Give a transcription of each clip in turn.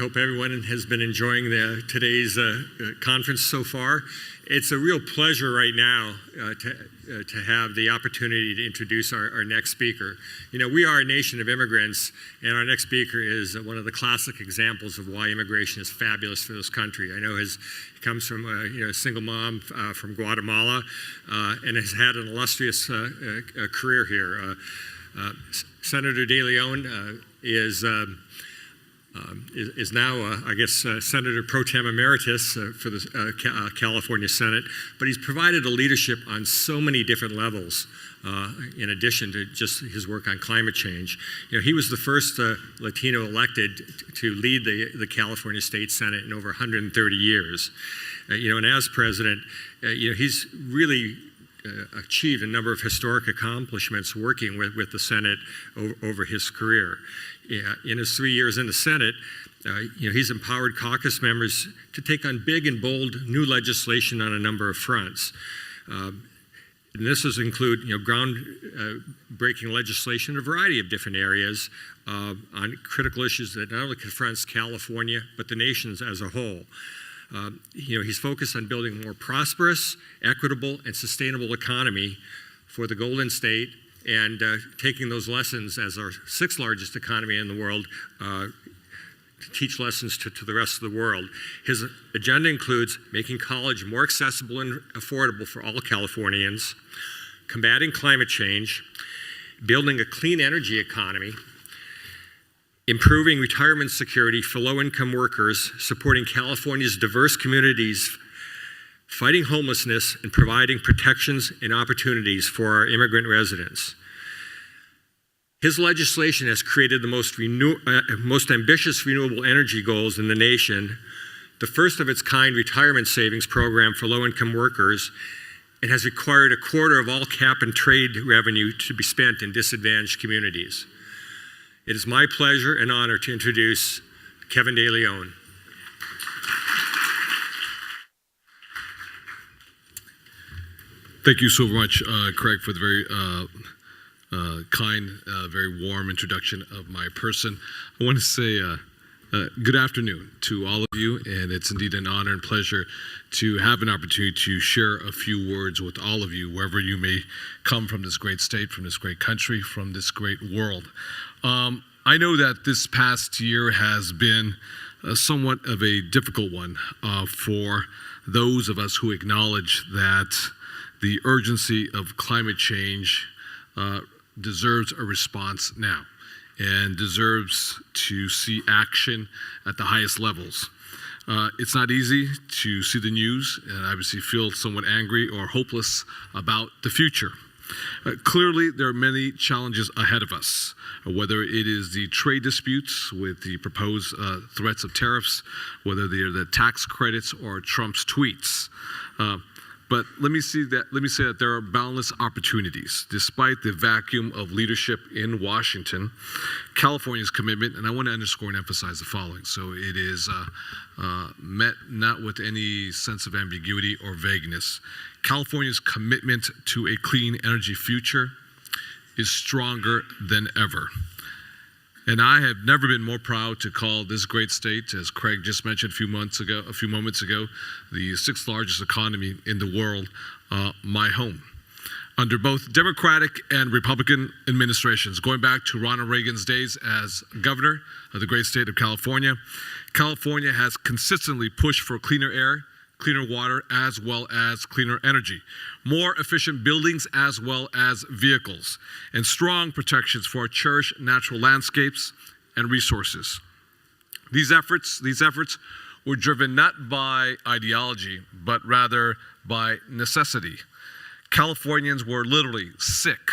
hope everyone has been enjoying today's conference so far. It's a real pleasure right now to have the opportunity to introduce our next speaker. You know, we are a nation of immigrants, and our next speaker is one of the classic examples of why immigration is fabulous for this country. I know he comes from a single mom from Guatemala and has had an illustrious career here. Senator De Leon is now, I guess, Senator Pro Tem Emeritus for the California Senate, but he's provided a leadership on so many different levels, in addition to just his work on climate change. You know, he was the first Latino elected to lead the California State Senate in over 130 years. And as president, he's really achieved a number of historic accomplishments working with the Senate over his career. In his 3 years in the Senate, he's empowered caucus members to take on big and bold new legislation on a number of fronts. And this has include ground-breaking legislation in a variety of different areas on critical issues that not only confronts California, but the nations as a whole. He's focused on building a more prosperous, equitable, and sustainable economy for the Golden State, and taking those lessons as our sixth largest economy in the world to teach lessons to the rest of the world. His agenda includes making college more accessible and affordable for all Californians, combating climate change, building a clean energy economy, improving retirement security for low-income workers, supporting California's diverse communities, fighting homelessness, and providing protections and opportunities for our immigrant residents. His legislation has created the most ambitious renewable energy goals in the nation, the first of its kind retirement savings program for low-income workers, and has required a quarter of all cap and trade revenue to be spent in disadvantaged communities. It is my pleasure and honor to introduce Kevin De Leon. Thank you so much, Craig, for the very kind, very warm introduction of my person. I want to say good afternoon to all of you, and it's indeed an honor and pleasure to have an opportunity to share a few words with all of you, wherever you may come from this great state, from this great country, from this great world. I know that this past year has been somewhat of a difficult one for those of us who acknowledge that the urgency of climate change deserves a response now and deserves to see action at the highest levels. It's not easy to see the news and obviously feel somewhat angry or hopeless about the future. Clearly, there are many challenges ahead of us, whether it is the trade disputes with the proposed threats of tariffs, whether they are the tax credits or Trump's tweets. But let me say that there are boundless opportunities. Despite the vacuum of leadership in Washington, California's commitment, and I want to underscore and emphasize the following, so it is met not with any sense of ambiguity or vagueness. California's commitment to a clean energy future is stronger than ever. And I have never been more proud to call this great state, as Craig just mentioned a few moments ago, the sixth largest economy in the world, my home. Under both Democratic and Republican administrations, going back to Ronald Reagan's days as governor of the great state of California, California has consistently pushed for cleaner air, cleaner water, as well as cleaner energy, more efficient buildings as well as vehicles, and strong protections for our cherished natural landscapes and resources. These efforts were driven not by ideology, but rather by necessity. Californians were literally sick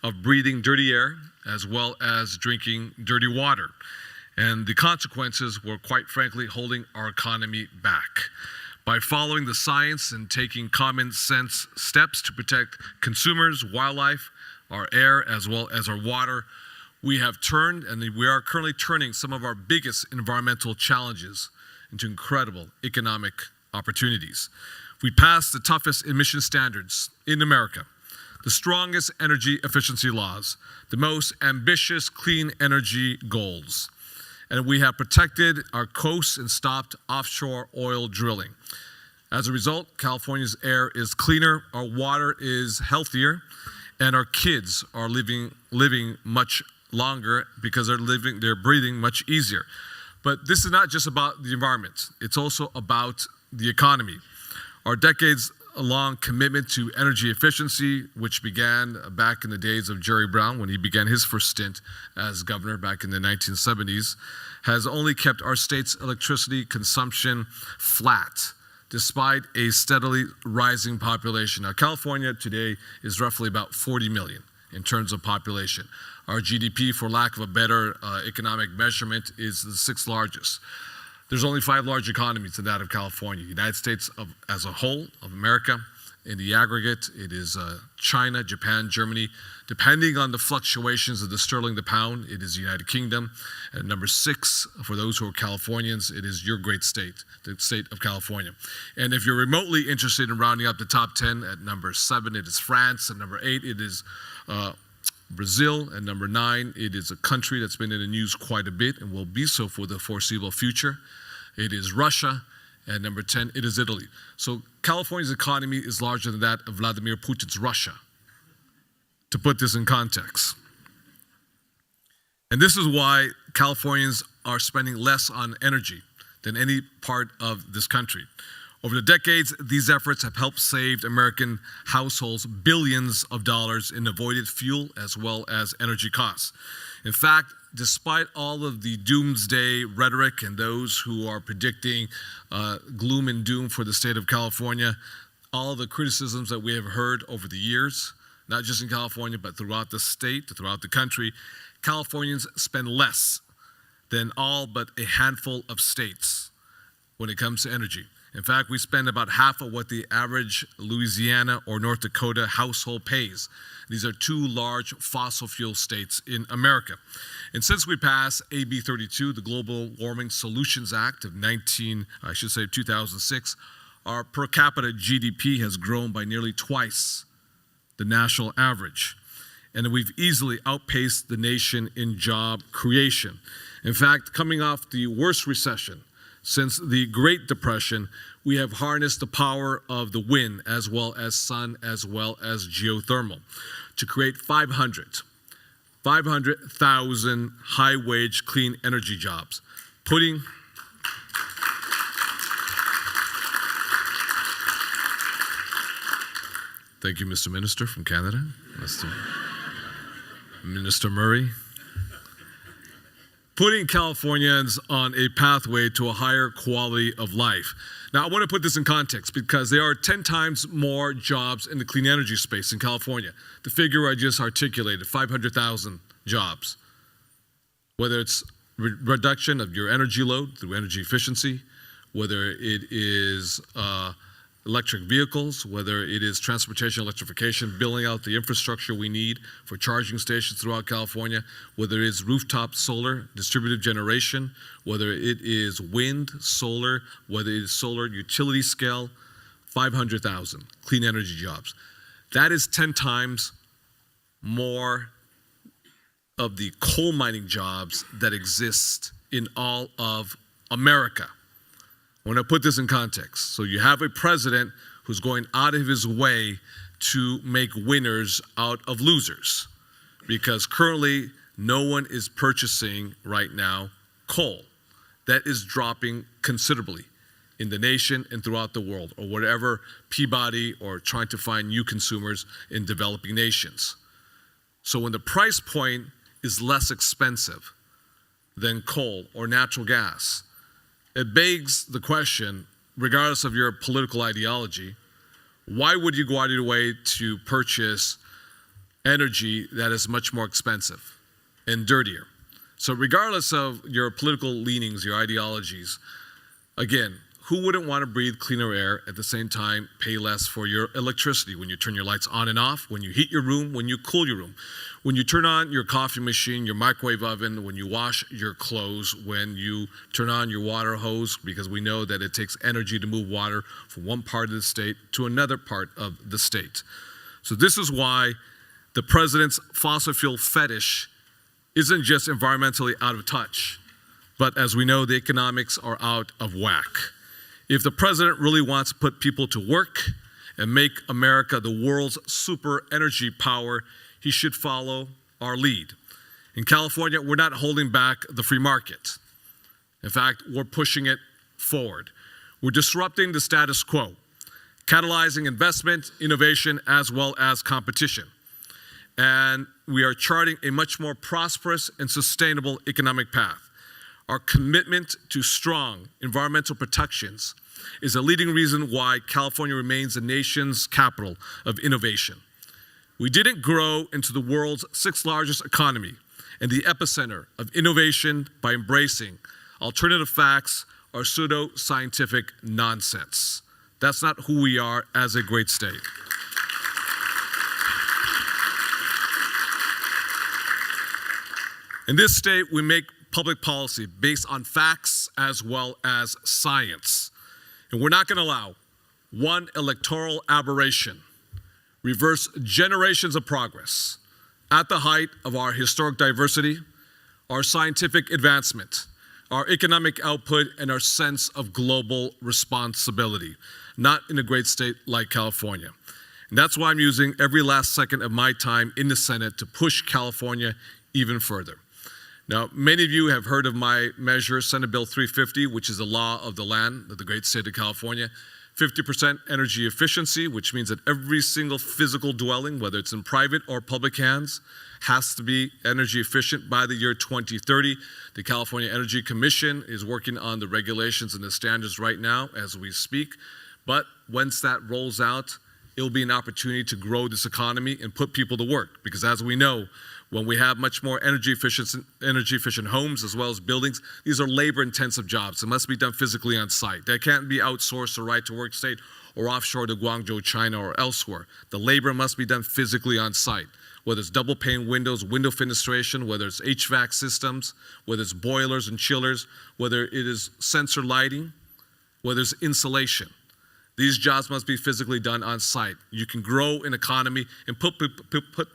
of breathing dirty air as well as drinking dirty water, and the consequences were, quite frankly, holding our economy back. By following the science and taking common sense steps to protect consumers, wildlife, our air, as well as our water, we have turned, and we are currently turning, some of our biggest environmental challenges into incredible economic opportunities. We passed the toughest emission standards in America, the strongest energy efficiency laws, the most ambitious clean energy goals. And we have protected our coasts and stopped offshore oil drilling. As a result, California's air is cleaner, our water is healthier, and our kids are living much longer because they're breathing much easier. But this is not just about the environment. It's also about the economy. Our decades-long commitment to energy efficiency, which began back in the days of Jerry Brown when he began his first stint as governor back in the 1970s, has only kept our state's electricity consumption flat, despite a steadily rising population. Now, California today is roughly about 40 million in terms of population. Our GDP, for lack of a better economic measurement, is the sixth largest. There's only 5 large economies in that of California. The United States as a whole, of America, in the aggregate, it is China, Japan, Germany. Depending on the fluctuations of the sterling, the pound, it is the United Kingdom. And number 6, for those who are Californians, it is your great state, the state of California. And if you're remotely interested in rounding up the top 10, at number 7, it is France. At number 8, it is Brazil. And number 9, it is a country that's been in the news quite a bit and will be so for the foreseeable future. It is Russia. And number 10, it is Italy. So California's economy is larger than that of Vladimir Putin's Russia, to put this in context. And this is why Californians are spending less on energy than any part of this country. Over the decades, these efforts have helped save American households billions of dollars in avoided fuel as well as energy costs. In fact, despite all of the doomsday rhetoric and those who are predicting gloom and doom for the state of California, all the criticisms that we have heard over the years, not just in California, but throughout the state, throughout the country, Californians spend less than all but a handful of states when it comes to energy. In fact, we spend about half of what the average Louisiana or North Dakota household pays. These are 2 large fossil fuel states in America. And since we passed AB 32, the Global Warming Solutions Act of 2006, our per capita GDP has grown by nearly twice the national average. And we've easily outpaced the nation in job creation. In fact, coming off the worst recession since the Great Depression, we have harnessed the power of the wind as well as sun as well as geothermal to create 500,000 high-wage clean energy jobs, putting Thank you, Mr. Minister from Canada, Minister Murray. Putting Californians on a pathway to a higher quality of life. Now, I want to put this in context because there are 10 times more jobs in the clean energy space in California. The figure I just articulated, 500,000 jobs. Whether it's reduction of your energy load through energy efficiency, whether it is electric vehicles, whether it is transportation electrification, building out the infrastructure we need for charging stations throughout California, whether it is rooftop solar, distributed generation, whether it is wind, solar, whether it is solar utility scale, 500,000 clean energy jobs. That is 10 times more of the coal mining jobs that exist in all of America. I want to put this in context. So you have a president who's going out of his way to make winners out of losers, because currently no one is purchasing right now coal. That is dropping considerably in the nation and throughout the world, or whatever Peabody or trying to find new consumers in developing nations. So when the price point is less expensive than coal or natural gas, it begs the question, regardless of your political ideology, why would you go out of your way to purchase energy that is much more expensive and dirtier? So regardless of your political leanings, your ideologies, again, who wouldn't want to breathe cleaner air at the same time pay less for your electricity when you turn your lights on and off, when you heat your room, when you cool your room, when you turn on your coffee machine, your microwave oven, when you wash your clothes, when you turn on your water hose, because we know that it takes energy to move water from one part of the state to another part of the state. So this is why the president's fossil fuel fetish isn't just environmentally out of touch, But as we know, the economics are out of whack. If the president really wants to put people to work and make America the world's super energy power, he should follow our lead. In California, we're not holding back the free market. In fact, we're pushing it forward. We're disrupting the status quo, catalyzing investment, innovation, as well as competition. And we are charting a much more prosperous and sustainable economic path. Our commitment to strong environmental protections is a leading reason why California remains the nation's capital of innovation. We didn't grow into the world's 6th largest economy and the epicenter of innovation by embracing alternative facts or pseudo-scientific nonsense. That's not who we are as a great state. In this state, we make public policy based on facts as well as science. And we're not going to allow one electoral aberration reverse generations of progress at the height of our historic diversity, our scientific advancement, our economic output, and our sense of global responsibility, not in a great state like California. And that's why I'm using every last second of my time in the Senate to push California even further. Now, many of you have heard of my measure, Senate Bill 350, which is the law of the land of the great state of California. 50% energy efficiency, which means that every single physical dwelling, whether it's in private or public hands, has to be energy efficient by the year 2030. The California Energy Commission is working on the regulations and the standards right now as we speak. But once that rolls out, it'll be an opportunity to grow this economy and put people to work. Because as we know, when we have much more energy efficient homes as well as buildings, these are labor-intensive jobs. It must be done physically on site. They can't be outsourced to right-to-work state or offshore to Guangzhou, China, or elsewhere. The labor must be done physically on site, whether it's double-pane windows, window fenestration, whether it's HVAC systems, whether it's boilers and chillers, whether it is sensor lighting, whether it's insulation. These jobs must be physically done on site. You can grow an economy and put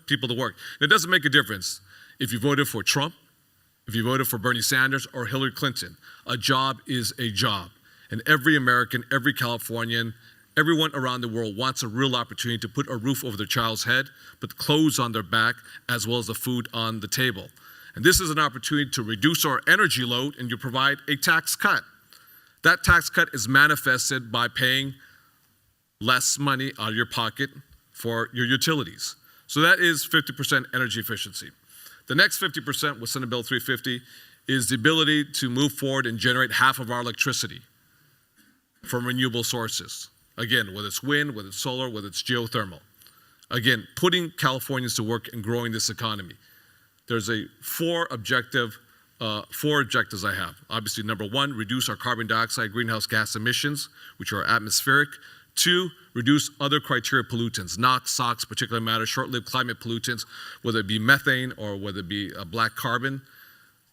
people to work. And it doesn't make a difference if you voted for Trump, if you voted for Bernie Sanders or Hillary Clinton. A job is a job. And every American, every Californian, everyone around the world wants a real opportunity to put a roof over their child's head, put clothes on their back, as well as the food on the table. And this is an opportunity to reduce our energy load, and you provide a tax cut. That tax cut is manifested by paying less money out of your pocket for your utilities. So that is 50% energy efficiency. The next 50% with Senate Bill 350 is the ability to move forward and generate half of our electricity from renewable sources. Again, whether it's wind, whether it's solar, whether it's geothermal. Again, putting Californians to work and growing this economy. There's four objectives I have. Obviously, number one, reduce our carbon dioxide greenhouse gas emissions, which are atmospheric. 2, reduce other criteria pollutants, NOx, SOx, particulate matter, short-lived climate pollutants, whether it be methane or whether it be black carbon.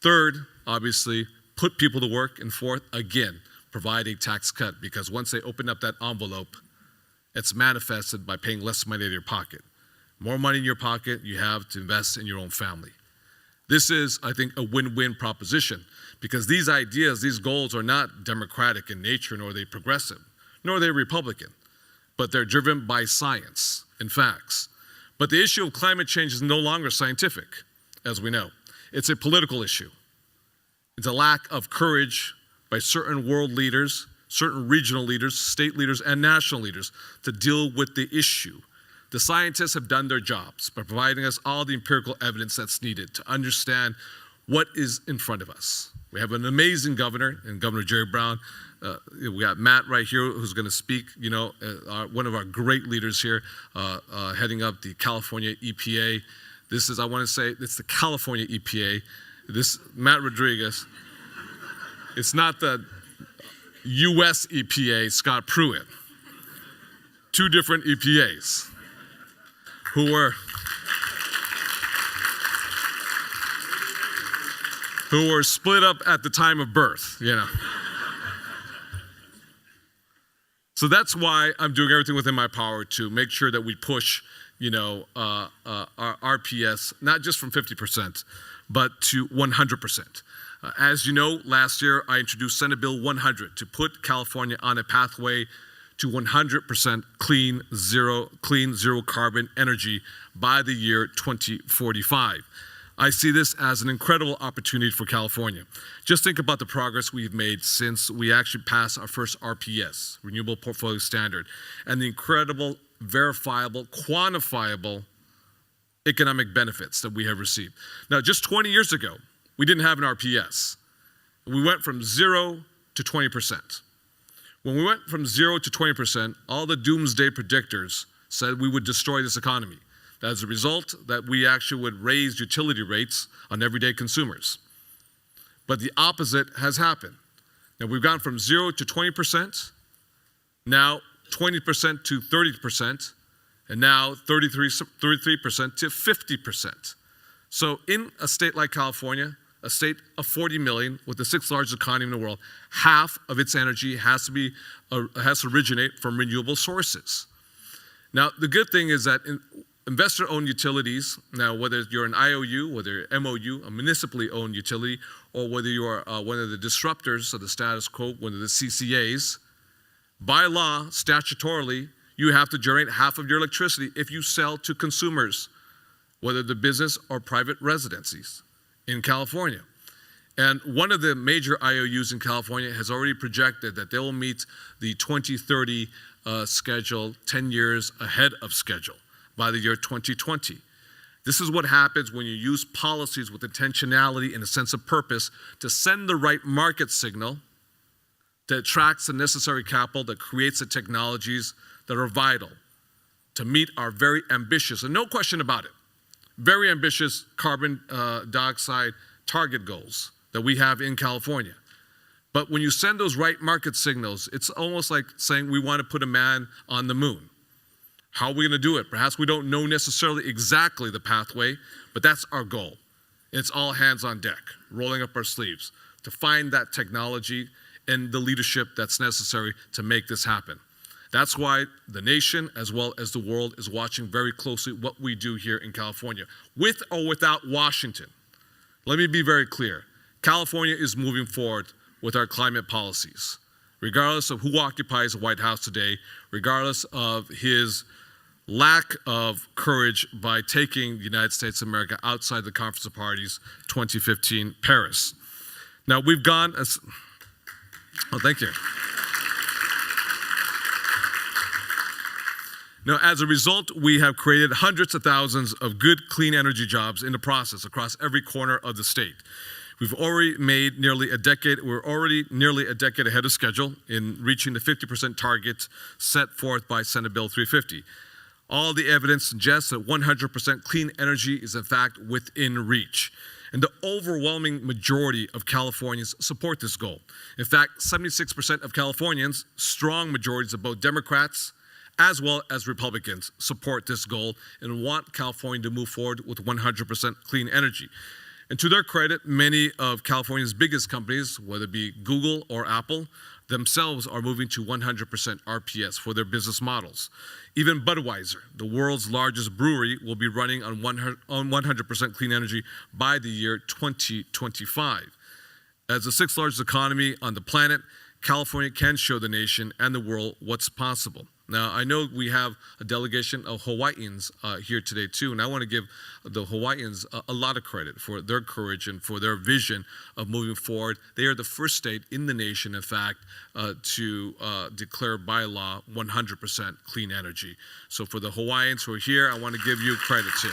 3rd, obviously, put people to work. And 4th, again, provide a tax cut, because once they open up that envelope, it's manifested by paying less money out of your pocket. More money in your pocket you have to invest in your own family. This is, I think, a win-win proposition, because these ideas, these goals are not democratic in nature, nor are they progressive, nor are they Republican, but they're driven by science and facts. But the issue of climate change is no longer scientific, as we know. It's a political issue. It's a lack of courage by certain world leaders, certain regional leaders, state leaders, and national leaders to deal with the issue. The scientists have done their jobs by providing us all the empirical evidence that's needed to understand what is in front of us. We have an amazing governor, and Governor Jerry Brown. We got Matt right here who's going to speak, one of our great leaders here, heading up the California EPA. This is, I want to say, it's the California EPA. This, Matt Rodriguez. It's not the US EPA, Scott Pruitt. 2 different EPAs who were split up at the time of birth, So that's why I'm doing everything within my power to make sure that we push, our RPS, not just from 50%, but to 100%. As you know, last year I introduced Senate Bill 100 to put California on a pathway to 100% clean zero carbon energy by the year 2045. I see this as an incredible opportunity for California. Just think about the progress we've made since we actually passed our first RPS, Renewable Portfolio Standard, and the incredible, verifiable, quantifiable economic benefits that we have received. Now, just 20 years ago, we didn't have an RPS. We went from 0 to 20%. When we went from 0 to 20%, all the doomsday predictors said we would destroy this economy. As a result, that we actually would raise utility rates on everyday consumers. But the opposite has happened. Now we've gone from 0 to 20%, now 20% to 30%, and now 33% to 50%. So in a state like California, a state of 40 million with the 6th largest economy in the world, half of its energy has to originate from renewable sources. Now the good thing is that investor-owned utilities, now whether you're an IOU, whether you're MOU, a municipally owned utility, or whether you are one of the disruptors of the status quo, one of the CCAs, by law, statutorily, you have to generate half of your electricity if you sell to consumers, whether the business or private residencies in California. And one of the major IOUs in California has already projected that they will meet the 2030 schedule 10 years ahead of schedule by the year 2020. This is what happens when you use policies with intentionality and a sense of purpose to send the right market signal that attracts the necessary capital, that creates the technologies that are vital to meet our very ambitious, and no question about it, very ambitious carbon dioxide target goals that we have in California. But when you send those right market signals, it's almost like saying we want to put a man on the moon. How are we going to do it? Perhaps we don't know necessarily exactly the pathway, but that's our goal. It's all hands on deck, rolling up our sleeves to find that technology and the leadership that's necessary to make this happen. That's why the nation, as well as the world, is watching very closely what we do here in California, with or without Washington. Let me be very clear. California is moving forward with our climate policies, regardless of who occupies the White House today, regardless of his lack of courage by taking the United States of America outside the Conference of Parties 2015 Paris. Now we've gone as, oh, thank you. Now, as a result, we have created hundreds of thousands of good, clean energy jobs in the process across every corner of the state. We've already made we're already nearly a decade ahead of schedule in reaching the 50% target set forth by Senate Bill 350. All the evidence suggests that 100% clean energy is in fact within reach. And the overwhelming majority of Californians support this goal. In fact, 76% of Californians, strong majorities of both Democrats as well as Republicans, support this goal and want California to move forward with 100% clean energy. And to their credit, many of California's biggest companies, whether it be Google or Apple, themselves are moving to 100% RPS for their business models. Even Budweiser, the world's largest brewery, will be running on 100% clean energy by the year 2025. As the 6th largest economy on the planet, California can show the nation and the world what's possible. Now, I know we have a delegation of Hawaiians here today too, and I want to give the Hawaiians a lot of credit for their courage and for their vision of moving forward. They are the first state in the nation, in fact, to declare by law 100% clean energy. So for the Hawaiians who are here, I want to give you credit too.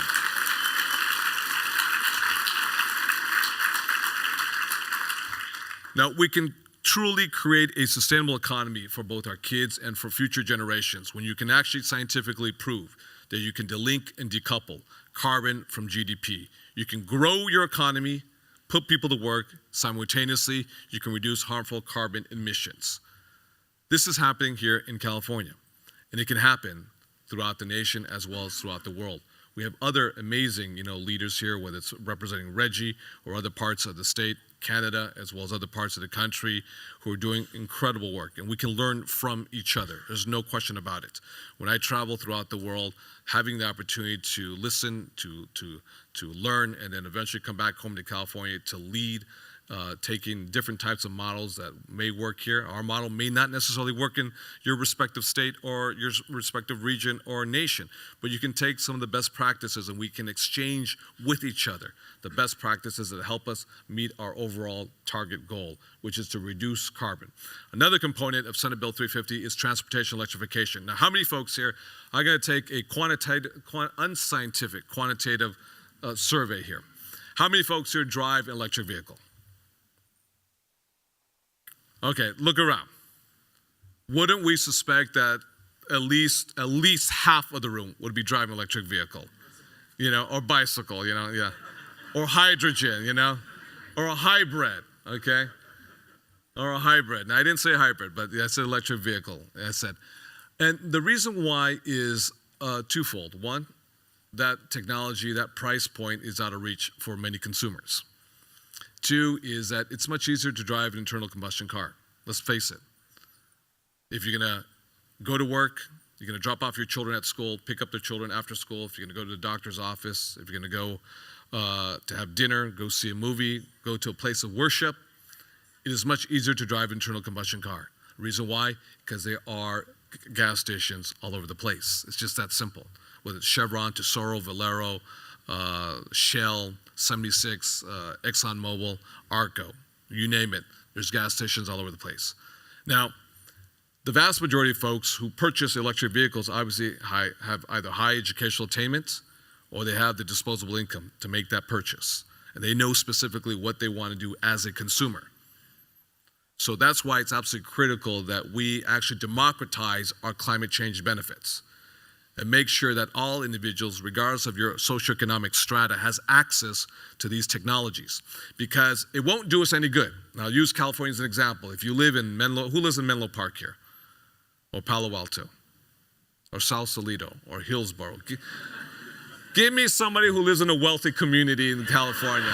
Now, we can truly create a sustainable economy for both our kids and for future generations when you can actually scientifically prove that you can delink and decouple carbon from GDP. You can grow your economy, put people to work, simultaneously you can reduce harmful carbon emissions. This is happening here in California, and it can happen throughout the nation as well as throughout the world. We have other amazing, leaders here, whether it's representing Reggie or other parts of the state, Canada, as well as other parts of the country, who are doing incredible work. And we can learn from each other. There's no question about it. When I travel throughout the world, having the opportunity to listen, to learn, and then eventually come back home to California to lead taking different types of models that may work here. Our model may not necessarily work in your respective state or your respective region or nation, but you can take some of the best practices and we can exchange with each other the best practices that help us meet our overall target goal, which is to reduce carbon. Another component of Senate Bill 350 is transportation electrification. Now, how many folks here are going to take a unscientific quantitative survey here? How many folks here drive an electric vehicle? Okay, look around. Wouldn't we suspect that at least half of the room would be driving an electric vehicle, or bicycle, yeah, or hydrogen, or a hybrid, okay, or a hybrid. Now I didn't say hybrid, but I said electric vehicle. I said, and the reason why is twofold. One, that technology, that price point is out of reach for many consumers. Two is that it's much easier to drive an internal combustion car. Let's face it. If you're going to go to work, you're going to drop off your children at school, pick up their children after school, if you're going to go to the doctor's office, if you're going to go to have dinner, go see a movie, go to a place of worship, it is much easier to drive an internal combustion car. Reason why? Because there are gas stations all over the place. It's just that simple. Whether it's Chevron, Tesoro, Valero, Shell, 76, ExxonMobil, Arco, you name it. There's gas stations all over the place. Now, the vast majority of folks who purchase electric vehicles obviously have either high educational attainment or they have the disposable income to make that purchase. And they know specifically what they want to do as a consumer. So that's why it's absolutely critical that we actually democratize our climate change benefits and make sure that all individuals, regardless of your socioeconomic strata, has access to these technologies, because it won't do us any good. Now, I'll use California as an example. If you live in Menlo, who lives in Menlo Park here? Or Palo Alto? Or Sausalito? Or Hillsborough? Give me somebody who lives in a wealthy community in California.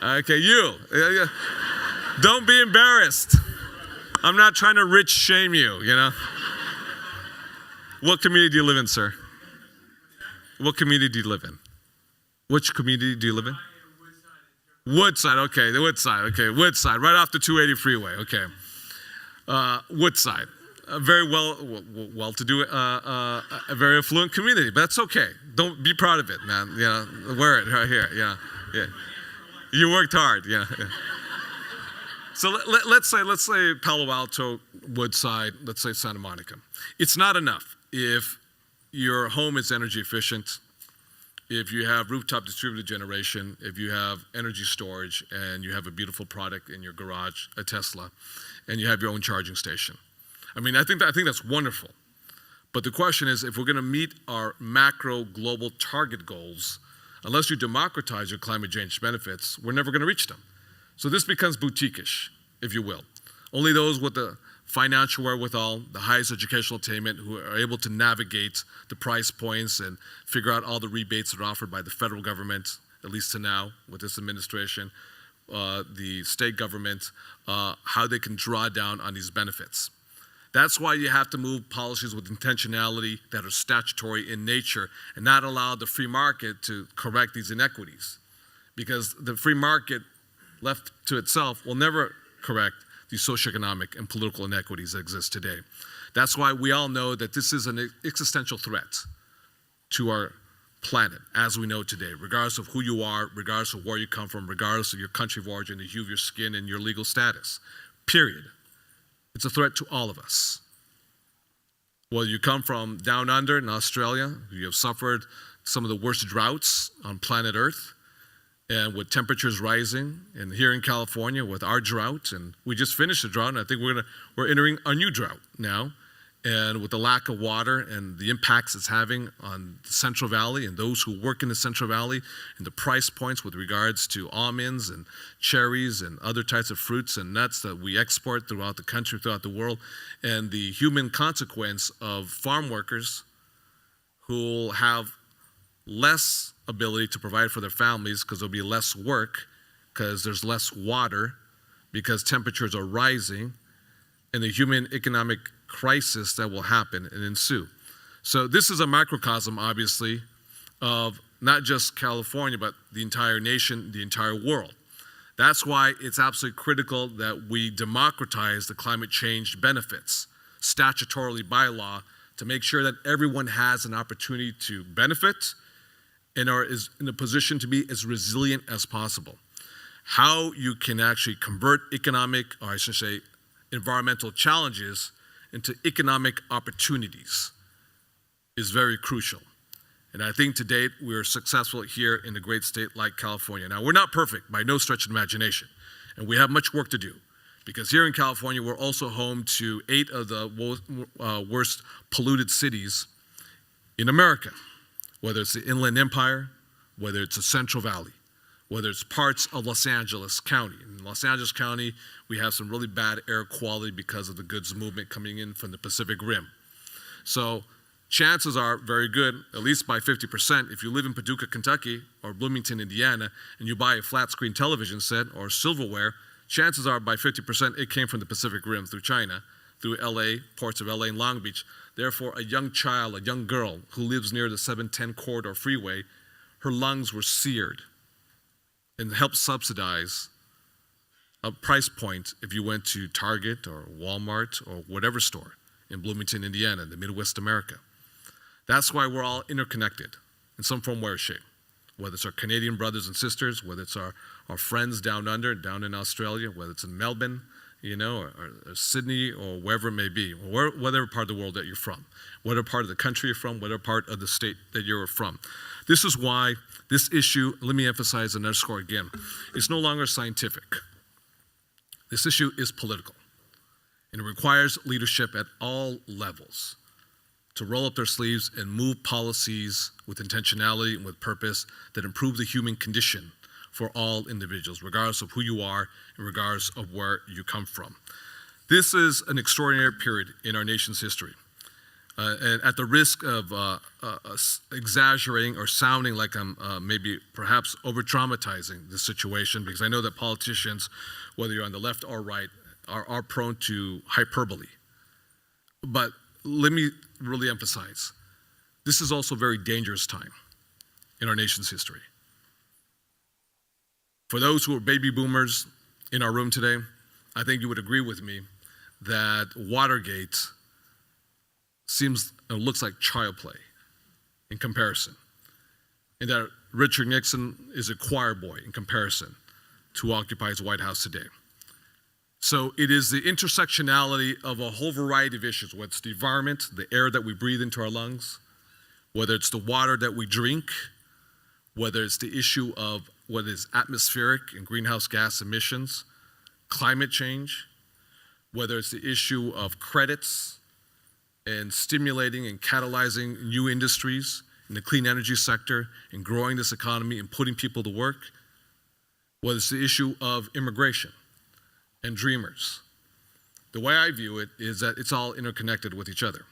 Okay, you. Don't be embarrassed. I'm not trying to rich shame you, What community do you live in, sir? What community do you live in? Which community do you live in? Woodside, okay, the Woodside, okay, Woodside, right off the 280 freeway, okay. Woodside, a very well-to-do, a very affluent community, but that's okay. Don't be proud of it, man. Wear it right here, yeah. You worked hard, yeah. So let's say Palo Alto, Woodside, let's say Santa Monica. It's not enough if your home is energy efficient, if you have rooftop distributed generation, if you have energy storage, and you have a beautiful product in your garage, a Tesla, and you have your own charging station. I mean, I think that's wonderful. But the question is, if we're going to meet our macro global target goals, unless you democratize your climate change benefits, we're never going to reach them. So this becomes boutique-ish, if you will. Only those with the financial wherewithal, the highest educational attainment, who are able to navigate the price points and figure out all the rebates that are offered by the federal government, at least to now with this administration, the state government, how they can draw down on these benefits. That's why you have to move policies with intentionality that are statutory in nature and not allow the free market to correct these inequities. Because the free market left to itself will never correct the socioeconomic and political inequities that exist today. That's why we all know that this is an existential threat to our planet as we know today, regardless of who you are, regardless of where you come from, regardless of your country of origin, the hue of your skin, and your legal status. Period. It's a threat to all of us. Whether you come from down under in Australia, you have suffered some of the worst droughts on planet Earth, and with temperatures rising, and here in California with our drought, and we just finished the drought, and I think we're entering a new drought now, and with the lack of water and the impacts it's having on the Central Valley and those who work in the Central Valley, and the price points with regards to almonds and cherries and other types of fruits and nuts that we export throughout the country, throughout the world, and the human consequence of farm workers who will have less ability to provide for their families because there'll be less work, because there's less water, because temperatures are rising, and the human economic crisis that will happen and ensue. So this is a microcosm, obviously, of not just California, but the entire nation, the entire world. That's why it's absolutely critical that we democratize the climate change benefits, statutorily by law, to make sure that everyone has an opportunity to benefit and is in a position to be as resilient as possible. How you can actually convert economic, or I should say, environmental challenges into economic opportunities is very crucial. And I think to date, we're successful here in a great state like California. Now, we're not perfect by no stretch of imagination, and we have much work to do. Because here in California, we're also home to 8 of the worst polluted cities in America, whether it's the Inland Empire, whether it's the Central Valley, whether it's parts of Los Angeles County. In Los Angeles County, we have some really bad air quality because of the goods movement coming in from the Pacific Rim. So chances are very good, at least by 50%, if you live in Paducah, Kentucky, or Bloomington, Indiana, and you buy a flat screen television set or silverware, chances are by 50% it came from the Pacific Rim through China, through LA, parts of LA and Long Beach. Therefore, a young child, a young girl who lives near the 710 corridor freeway, her lungs were seared and helped subsidize a price point if you went to Target or Walmart or whatever store in Bloomington, Indiana, the Midwest America. That's why we're all interconnected in some form, way, or shape. Whether it's our Canadian brothers and sisters, whether it's our friends down under, down in Australia, whether it's in Melbourne, or Sydney, or wherever it may be, or whatever part of the world that you're from, whatever part of the country you're from, whatever part of the state that you're from. This is why this issue, let me emphasize and underscore again, it's no longer scientific. This issue is political, and it requires leadership at all levels to roll up their sleeves and move policies with intentionality and with purpose that improve the human condition for all individuals, regardless of who you are and regardless of where you come from. This is an extraordinary period in our nation's history. And at the risk of exaggerating or sounding like I'm maybe perhaps over-traumatizing the situation, because I know that politicians, whether you're on the left or right, are prone to hyperbole. But let me really emphasize, this is also a very dangerous time in our nation's history. For those who are baby boomers in our room today, I think you would agree with me that Watergate looks like child play in comparison, and that Richard Nixon is a choir boy in comparison to who occupies the White House today. So it is the intersectionality of a whole variety of issues, whether it's the environment, the air that we breathe into our lungs, whether it's the water that we drink, whether it's the issue of what is atmospheric and greenhouse gas emissions, climate change, whether it's the issue of credits and stimulating and catalyzing new industries in the clean energy sector and growing this economy and putting people to work, whether it's the issue of immigration and dreamers. The way I view it is that it's all interconnected with each other.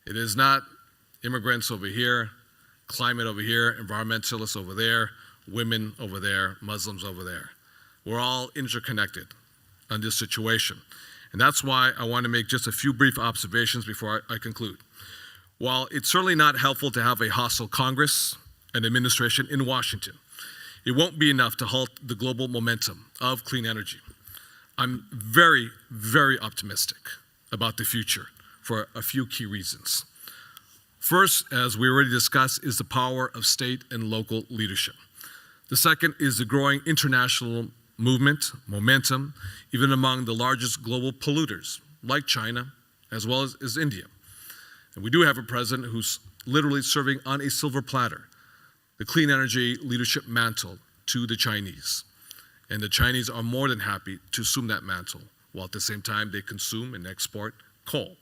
It is not immigrants over here, climate over here, environmentalists over there, women over there, Muslims over there. We're all interconnected on this situation. And that's why I want to make just a few brief observations before I conclude. While it's certainly not helpful to have a hostile Congress and administration in Washington, it won't be enough to halt the global momentum of clean energy. I'm very, very optimistic about the future for a few key reasons. First, as we already discussed, is the power of state and local leadership. The second is the growing international momentum, even among the largest global polluters, like China, as well as India. And we do have a president who's literally serving on a silver platter the clean energy leadership mantle to the Chinese. And the Chinese are more than happy to assume that mantle, while at the same time they consume and export coal,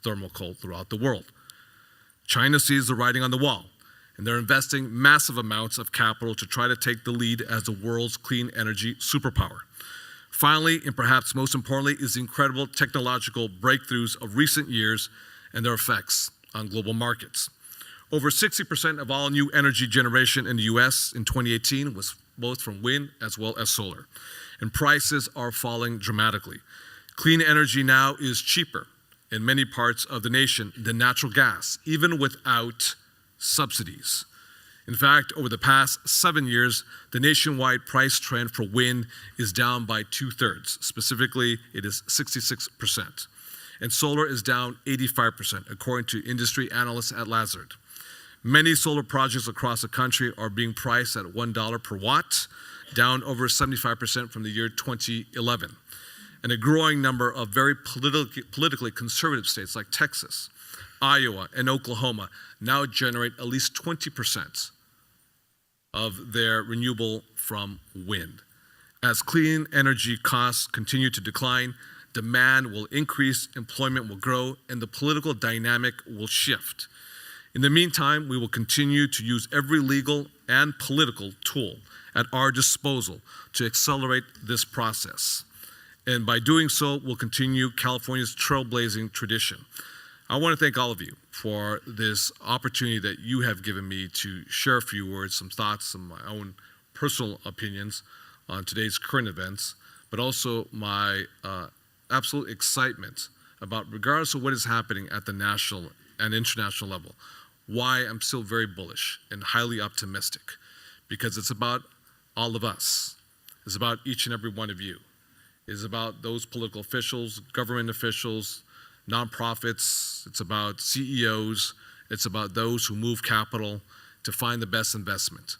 thermal coal, throughout the world. China sees the writing on the wall, and they're investing massive amounts of capital to try to take the lead as the world's clean energy superpower. Finally, and perhaps most importantly, is the incredible technological breakthroughs of recent years and their effects on global markets. Over 60% of all new energy generation in the US in 2018 was both from wind as well as solar. And prices are falling dramatically. Clean energy now is cheaper in many parts of the nation than natural gas, even without subsidies. In fact, over the past 7 years, the nationwide price trend for wind is down by 2/3. Specifically, it is 66%. And solar is down 85%, according to industry analysts at Lazard. Many solar projects across the country are being priced at $1 per watt, down over 75% from the year 2011. And a growing number of very politically conservative states like Texas, Iowa, and Oklahoma now generate at least 20% of their renewable from wind. As clean energy costs continue to decline, demand will increase, employment will grow, and the political dynamic will shift. In the meantime, we will continue to use every legal and political tool at our disposal to accelerate this process. And by doing so, we'll continue California's trailblazing tradition. I want to thank all of you for this opportunity that you have given me to share a few words, some thoughts, some of my own personal opinions on today's current events, but also my absolute excitement about, regardless of what is happening at the national and international level, why I'm still very bullish and highly optimistic, because it's about all of us. It's about each and every one of you. It's about those political officials, government officials, nonprofits. It's about CEOs. It's about those who move capital to find the best investment.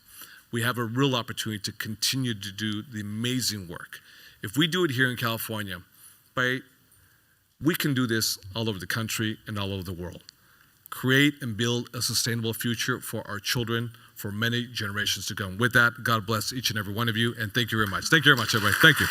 We have a real opportunity to continue to do the amazing work. If we do it here in California, we can do this all over the country and all over the world. Create and build a sustainable future for our children for many generations to come. With that, God bless each and every one of you, and thank you very much. Thank you very much, everybody. Thank you.